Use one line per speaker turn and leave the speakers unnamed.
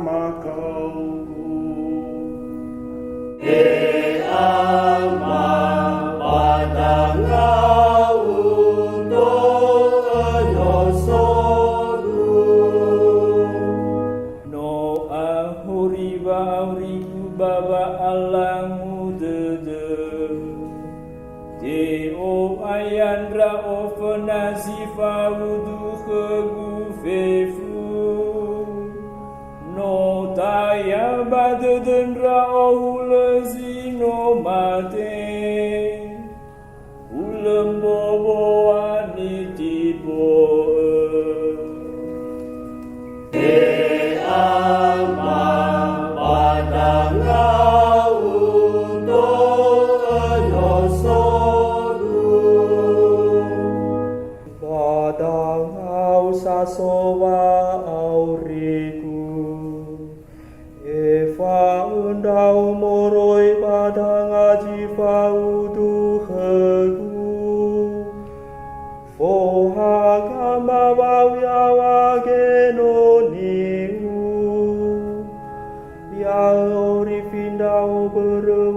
makauku.
Alma padangau untuk enyosodu.
No ahuri bauriku baba alamu dede. Deo ayandra ofenasifa wudu kegufefu. No taya badedendra ohulezino mate. Ulembobo anitipo.
Alma padangau untuk enyosodu.
Padangau sasowa auriku, Eva endau moroi padang aji faudu hegu, Foha kama wawyawa genoniu, Ya ori findau beru